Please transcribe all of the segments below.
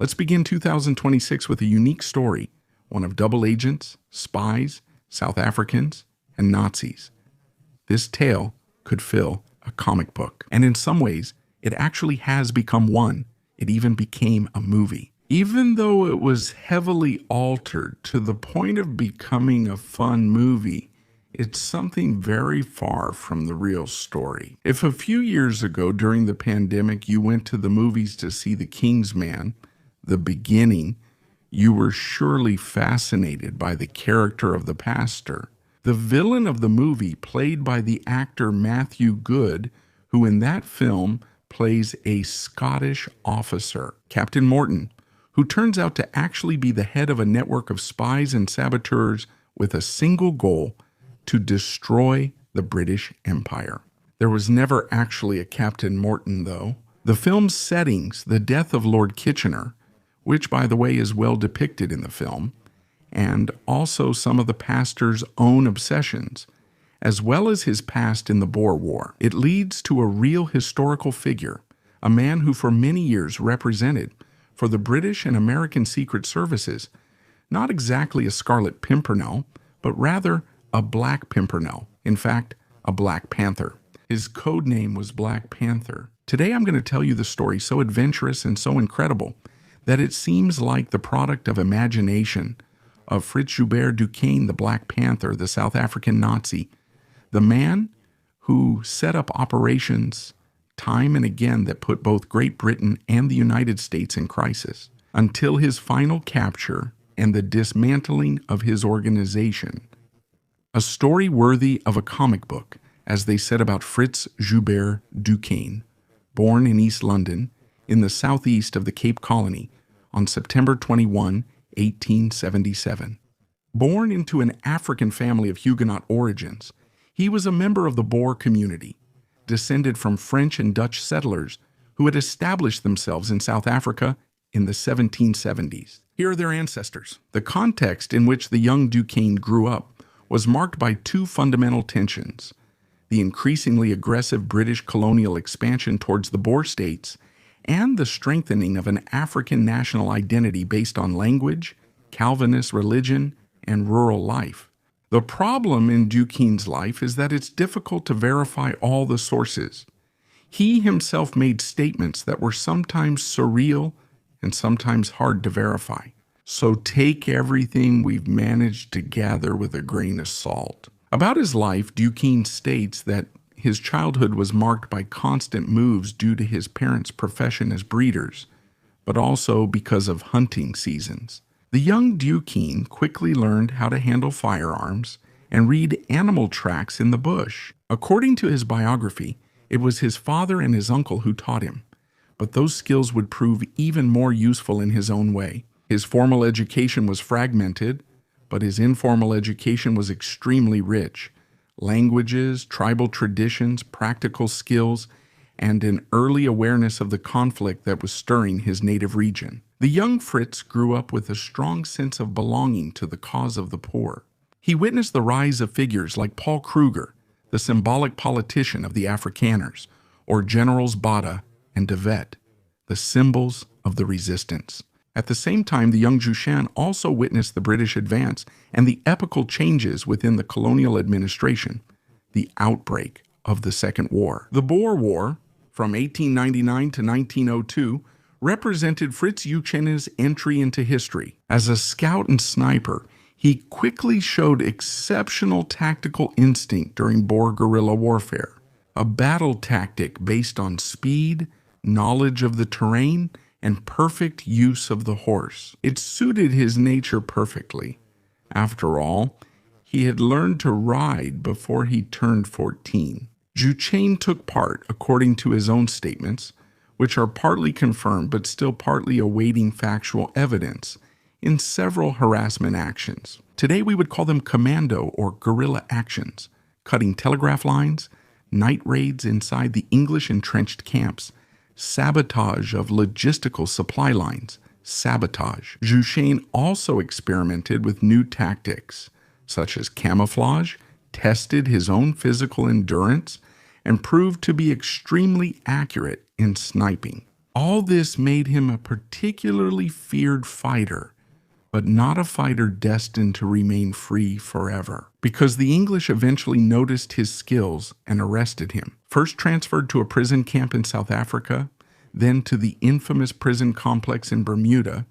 Let's begin 2026 with a unique story, one of double agents, spies, South Africans, and Nazis. This tale could fill a comic book, and in some ways, it actually has become one. It even became a movie. Even though it was heavily altered to the point of becoming a fun movie, it's something very far from the real story. If a few years ago during the pandemic you went to the movies to see The Kingsman, The Beginning, you were surely fascinated by the character of the pastor. The villain of the movie, played by the actor Matthew Good, who in that film plays a Scottish officer, Captain Morton, who turns out to actually be the head of a network of spies and saboteurs with a single goal: to destroy the British Empire. There was never actually a Captain Morton, though. The film's settings, the death of Lord Kitchener, which, by the way, is well depicted in the film, and also some of the pastor's own obsessions, as well as his past in the Boer War. It leads to a real historical figure, a man who for many years represented, for the British and American Secret Services, not exactly a Scarlet Pimpernel, but rather a Black Pimpernel, in fact, a Black Panther. His code name was Black Panther. Today I'm going to tell you the story so adventurous and so incredible that it seems like the product of imagination of Fritz Joubert Duquesne, the Black Panther, the South African Nazi, the man who set up operations time and again that put both Great Britain and the United States in crisis, until his final capture and the dismantling of his organization. A story worthy of a comic book, as they said about Fritz Joubert Duquesne, born in East London, in the southeast of the Cape Colony, on September 21, 1877. Born into an African family of Huguenot origins, he was a member of the Boer community, descended from French and Dutch settlers who had established themselves in South Africa in the 1770s. Here are their ancestors. The context in which the young Duquesne grew up was marked by two fundamental tensions: the increasingly aggressive British colonial expansion towards the Boer states and the strengthening of an African national identity based on language, Calvinist religion, and rural life. The problem in Duquesne's life is that it's difficult to verify all the sources. He himself made statements that were sometimes surreal and sometimes hard to verify. So take everything we've managed to gather with a grain of salt. About his life, Duquesne states that his childhood was marked by constant moves due to his parents' profession as breeders, but also because of hunting seasons. The young Duquesne quickly learned how to handle firearms and read animal tracks in the bush. According to his biography, it was his father and his uncle who taught him, but those skills would prove even more useful in his own way. His formal education was fragmented, but his informal education was extremely rich. Languages, tribal traditions, practical skills, and an early awareness of the conflict that was stirring his native region. The young Fritz grew up with a strong sense of belonging to the cause of the poor. He witnessed the rise of figures like Paul Kruger, the symbolic politician of the Afrikaners, or Generals Botha and De Wet, the symbols of the resistance. At the same time, the young Duquesne also witnessed the British advance and the epochal changes within the colonial administration, the outbreak of the Second War. The Boer War, from 1899 to 1902, represented Fritz Duquesne's entry into history. As a scout and sniper, he quickly showed exceptional tactical instinct during Boer guerrilla warfare, a battle tactic based on speed, knowledge of the terrain, and perfect use of the horse. It suited his nature perfectly. After all, he had learned to ride before he turned 14. Duquesne took part, according to his own statements, which are partly confirmed but still partly awaiting factual evidence, in several harassment actions. Today we would call them commando or guerrilla actions, cutting telegraph lines, night raids inside the English entrenched camps, sabotage of logistical supply lines, sabotage. Duquesne also experimented with new tactics, such as camouflage, tested his own physical endurance, and proved to be extremely accurate in sniping. All this made him a particularly feared fighter, but not a fighter destined to remain free forever, because the English eventually noticed his skills and arrested him. First transferred to a prison camp in South Africa, then to the infamous prison complex in Bermuda,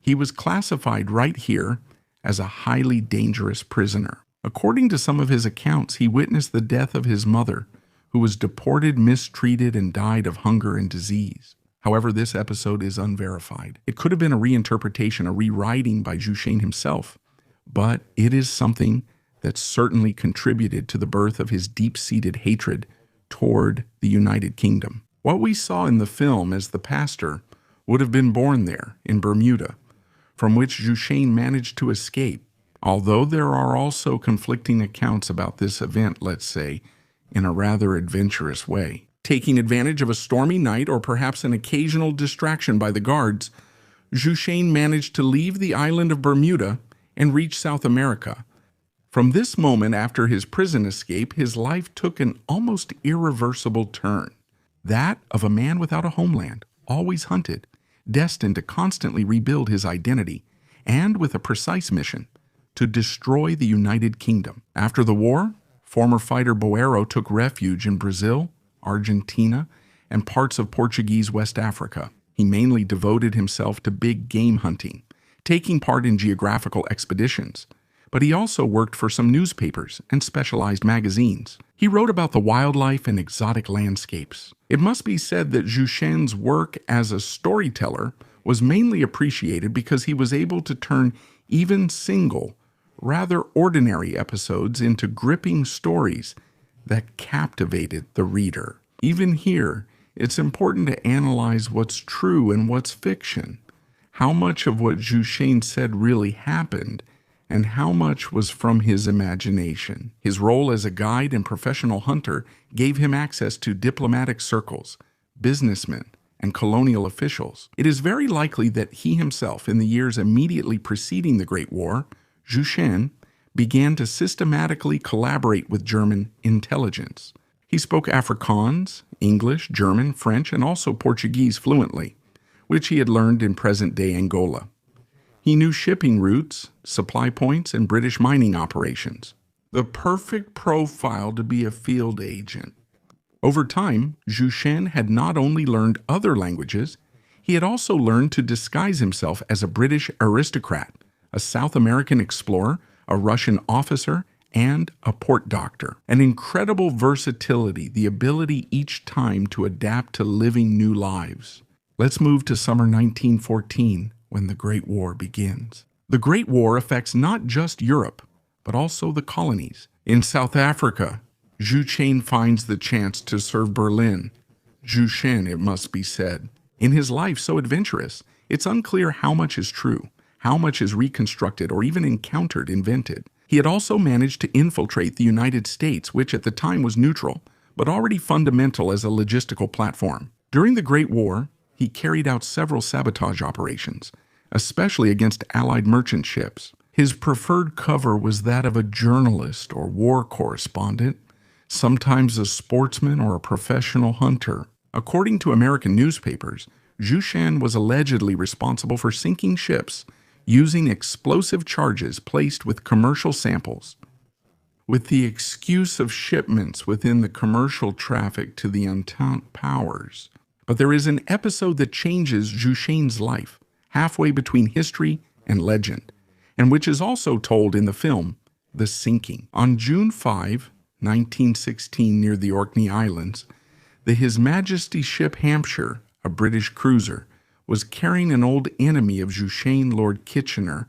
he was classified right here as a highly dangerous prisoner. According to some of his accounts, he witnessed the death of his mother, who was deported, mistreated, and died of hunger and disease. However, this episode is unverified. It could have been a reinterpretation, a rewriting by Duquesne himself, but it is something that certainly contributed to the birth of his deep-seated hatred toward the United Kingdom. What we saw in the film as the pastor would have been born there, in Bermuda, from which Duquesne managed to escape, although there are also conflicting accounts about this event, let's say, in a rather adventurous way. Taking advantage of a stormy night or perhaps an occasional distraction by the guards, Duquesne managed to leave the island of Bermuda and reach South America. From this moment after his prison escape, his life took an almost irreversible turn. That of a man without a homeland, always hunted, destined to constantly rebuild his identity, and with a precise mission, to destroy the United Kingdom. After the war, former fighter Boer took refuge in Brazil, Argentina, and parts of Portuguese West Africa. He mainly devoted himself to big game hunting, taking part in geographical expeditions, but he also worked for some newspapers and specialized magazines. He wrote about the wildlife and exotic landscapes. It must be said that Duquesne's work as a storyteller was mainly appreciated because he was able to turn even single, rather ordinary episodes into gripping stories that captivated the reader. Even here, it's important to analyze what's true and what's fiction, how much of what Duquesne said really happened, and how much was from his imagination. His role as a guide and professional hunter gave him access to diplomatic circles, businessmen, and colonial officials. It is very likely that he himself, in the years immediately preceding the Great War, Duquesne began to systematically collaborate with German intelligence. He spoke Afrikaans, English, German, French, and also Portuguese fluently, which he had learned in present-day Angola. He knew shipping routes, supply points, and British mining operations. The perfect profile to be a field agent. Over time, Duquesne had not only learned other languages, he had also learned to disguise himself as a British aristocrat, a South American explorer, a Russian officer, and a port doctor. An incredible versatility, the ability each time to adapt to living new lives. Let's move to summer 1914, when the Great War begins. The Great War affects not just Europe, but also the colonies. In South Africa, Duquesne finds the chance to serve Berlin. Duquesne, it must be said. In his life so adventurous, it's unclear how much is true, how much is reconstructed or even invented. He had also managed to infiltrate the United States, which at the time was neutral, but already fundamental as a logistical platform. During the Great War, he carried out several sabotage operations, especially against Allied merchant ships. His preferred cover was that of a journalist or war correspondent, sometimes a sportsman or a professional hunter. According to American newspapers, Duquesne was allegedly responsible for sinking ships using explosive charges placed with commercial samples, with the excuse of shipments within the commercial traffic to the Entente powers. But there is an episode that changes Duquesne's life, halfway between history and legend, and which is also told in the film, The Sinking. On June 5, 1916, near the Orkney Islands, the His Majesty ship Hampshire, a British cruiser, was carrying an old enemy of Duquesne, Lord Kitchener,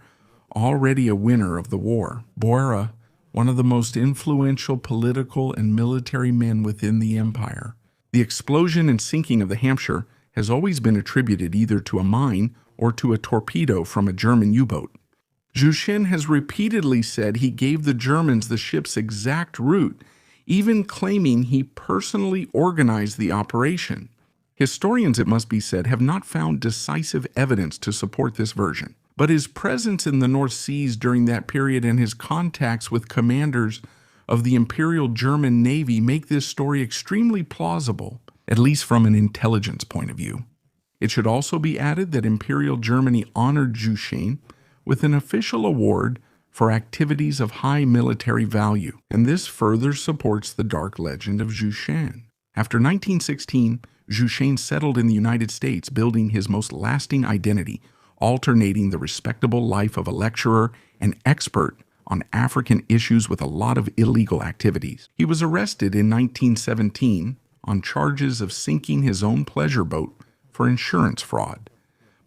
already a winner of the war. Boer, one of the most influential political and military men within the empire. The explosion and sinking of the Hampshire has always been attributed either to a mine or to a torpedo from a German U-boat. Duquesne has repeatedly said he gave the Germans the ship's exact route, even claiming he personally organized the operation. Historians, it must be said, have not found decisive evidence to support this version, but his presence in the North Seas during that period and his contacts with commanders of the Imperial German Navy make this story extremely plausible, at least from an intelligence point of view. It should also be added that Imperial Germany honored Joubert with an official award for activities of high military value, and this further supports the dark legend of Joubert. After 1916, Joubert settled in the United States, building his most lasting identity, alternating the respectable life of a lecturer and expert on African issues with a lot of illegal activities. He was arrested in 1917 on charges of sinking his own pleasure boat for insurance fraud,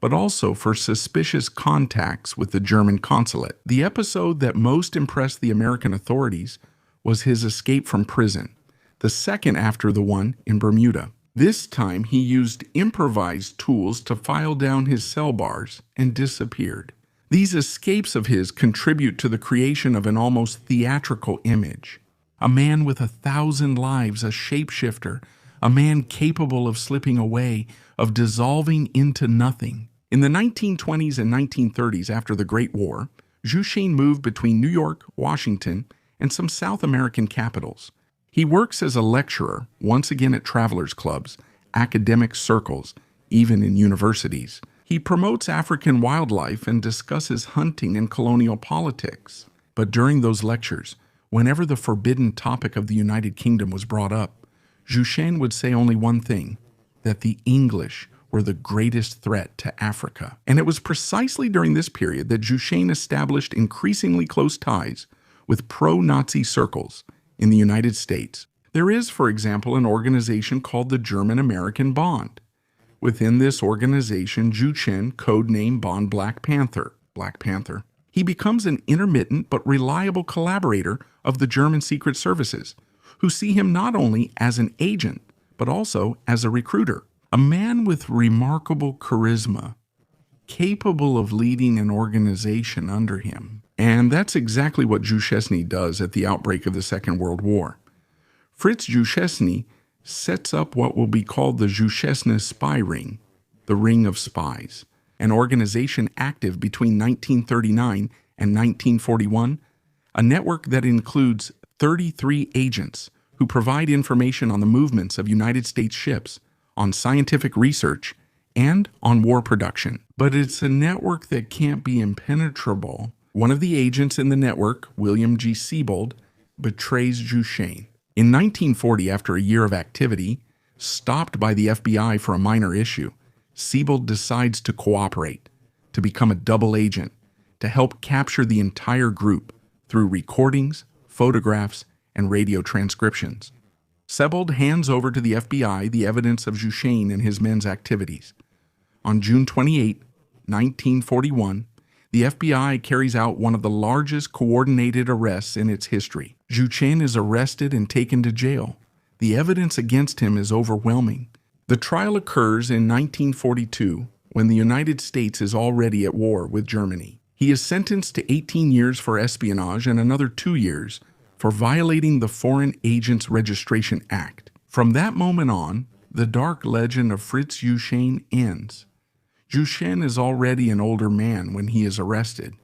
but also for suspicious contacts with the German consulate. The episode that most impressed the American authorities was his escape from prison, the second after the one in Bermuda. This time he used improvised tools to file down his cell bars and disappeared. These escapes of his contribute to the creation of an almost theatrical image. A man with 1,000 lives, a shapeshifter, a man capable of slipping away, of dissolving into nothing. In the 1920s and 1930s, after the Great War, Joubert moved between New York, Washington, and some South American capitals. He works as a lecturer, once again at travelers' clubs, academic circles, even in universities. He promotes African wildlife and discusses hunting and colonial politics. But during those lectures, whenever the forbidden topic of the United Kingdom was brought up, Joubert would say only one thing, that the English were the greatest threat to Africa. And it was precisely during this period that Joubert established increasingly close ties with pro-Nazi circles in the United States. There is, for example, an organization called the German-American Bond. Within this organization, Joubert, codenamed Bond Black Panther, he becomes an intermittent but reliable collaborator of the German secret services, who see him not only as an agent, but also as a recruiter. A man with remarkable charisma, capable of leading an organization under him. And that's exactly what Duquesne does at the outbreak of the Second World War. Fritz Duquesne sets up what will be called the Duquesne Spy Ring, the Ring of Spies, an organization active between 1939 and 1941, a network that includes 33 agents who provide information on the movements of United States ships, on scientific research, and on war production. But it's a network that can't be impenetrable. One of the agents in the network, William G. Siebold, betrays Joubert. In 1940, after a year of activity, stopped by the FBI for a minor issue, Siebold decides to cooperate, to become a double agent, to help capture the entire group through recordings, photographs, and radio transcriptions. Siebold hands over to the FBI the evidence of Joubert and his men's activities. On June 28, 1941, the FBI carries out one of the largest coordinated arrests in its history. Joubert is arrested and taken to jail. The evidence against him is overwhelming. The trial occurs in 1942, when the United States is already at war with Germany. He is sentenced to 18 years for espionage and another 2 years for violating the Foreign Agents Registration Act. From that moment on, the dark legend of Fritz Joubert ends. Joubert is already an older man when he is arrested.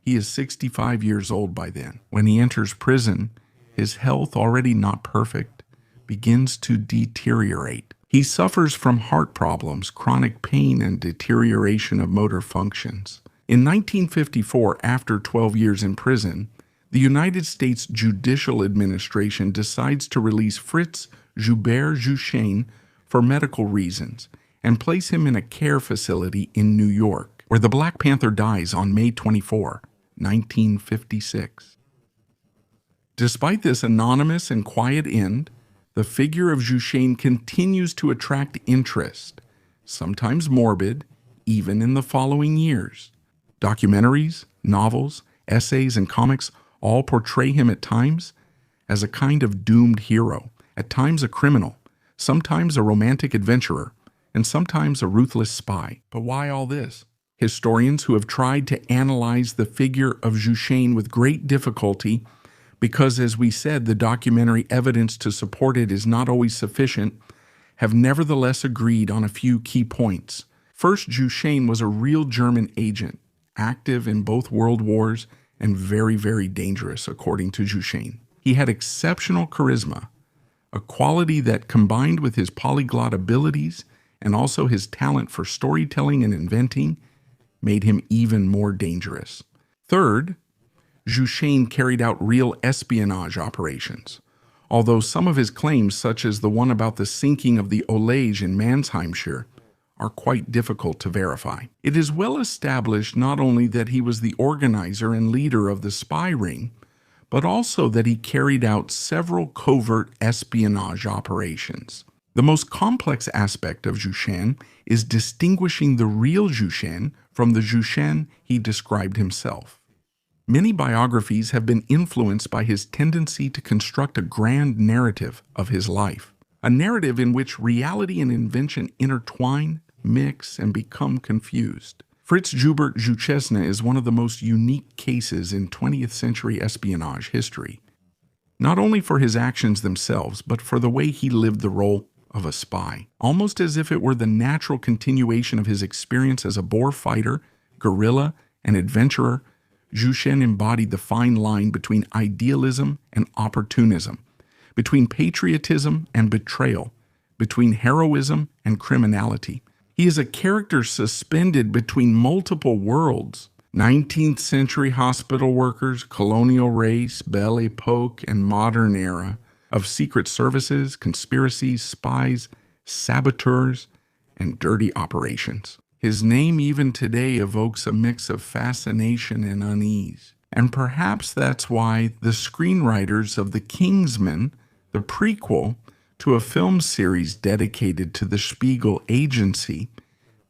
He is 65 years old by then. When he enters prison, his health, already not perfect, begins to deteriorate. He suffers from heart problems, chronic pain, and deterioration of motor functions. In 1954, after 12 years in prison, the United States Judicial Administration decides to release Fritz Joubert for medical reasons and place him in a care facility in New York, where the Black Panther dies on May 24, 1956. Despite this anonymous and quiet end, the figure of Joubert continues to attract interest, sometimes morbid, even in the following years. Documentaries, novels, essays, and comics all portray him at times as a kind of doomed hero, at times a criminal, sometimes a romantic adventurer, and sometimes a ruthless spy. But why all this? Historians who have tried to analyze the figure of Joubert with great difficulty, because, as we said, the documentary evidence to support it is not always sufficient, have nevertheless agreed on a few key points. First, Joubert was a real German agent, active in both world wars and very, very dangerous, according to Joubert. He had exceptional charisma, a quality that, combined with his polyglot abilities and also his talent for storytelling and inventing made him even more dangerous. Third, Duquesne carried out real espionage operations. Although some of his claims, such as the one about the sinking of the Olage in Hampshire, are quite difficult to verify. It is well established not only that he was the organizer and leader of the spy ring, but also that he carried out several covert espionage operations. The most complex aspect of Duquesne is distinguishing the real Duquesne from the Duquesne he described himself. Many biographies have been influenced by his tendency to construct a grand narrative of his life, a narrative in which reality and invention intertwine, mix, and become confused. Fritz Joubert Duquesne is one of the most unique cases in 20th century espionage history, not only for his actions themselves, but for the way he lived the role of a spy, almost as if it were the natural continuation of his experience as a Boer fighter, guerrilla, and adventurer. Duquesne embodied the fine line between idealism and opportunism, between patriotism and betrayal, between heroism and criminality. He is a character suspended between multiple worlds: 19th century hospital workers, colonial race, Belle Epoque, and modern era of secret services, conspiracies, spies, saboteurs, and dirty operations. His name even today evokes a mix of fascination and unease. And perhaps that's why the screenwriters of The Kingsman, the prequel to a film series dedicated to the Spiegel agency,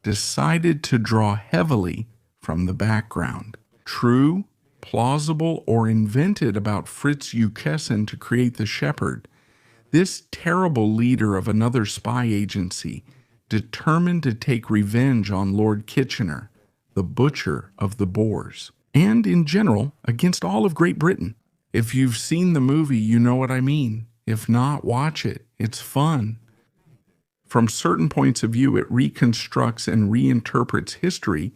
decided to draw heavily from the background. True, plausible, or invented about Fritz Duquesne to create the shepherd, this terrible leader of another spy agency determined to take revenge on Lord Kitchener, the butcher of the Boers, and in general against all of Great Britain. If you've seen the movie, you know what I mean. If not, watch it. It's fun. From certain points of view, it reconstructs and reinterprets history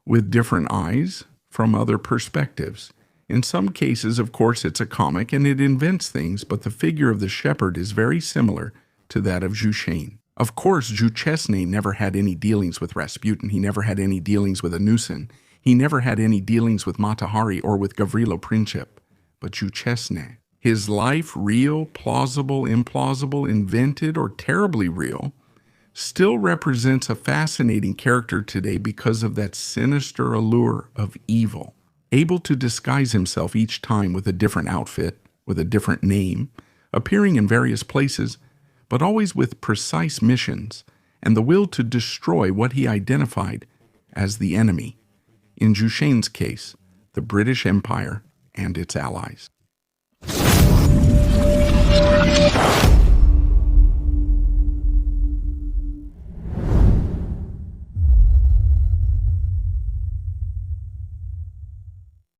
with different eyes from other perspectives. In some cases, of course, it's a comic and it invents things, but the figure of the shepherd is very similar to that of Duquesne. Of course, Duquesne never had any dealings with Rasputin. He never had any dealings with Anusin. He never had any dealings with Mata Hari or with Gavrilo Princip. But Duquesne, his life, real, plausible, implausible, invented, or terribly real, still represents a fascinating character today because of that sinister allure of evil, able to disguise himself each time with a different outfit, with a different name, appearing in various places, but always with precise missions and the will to destroy what he identified as the enemy, in Duquesne's case, the British Empire and its allies.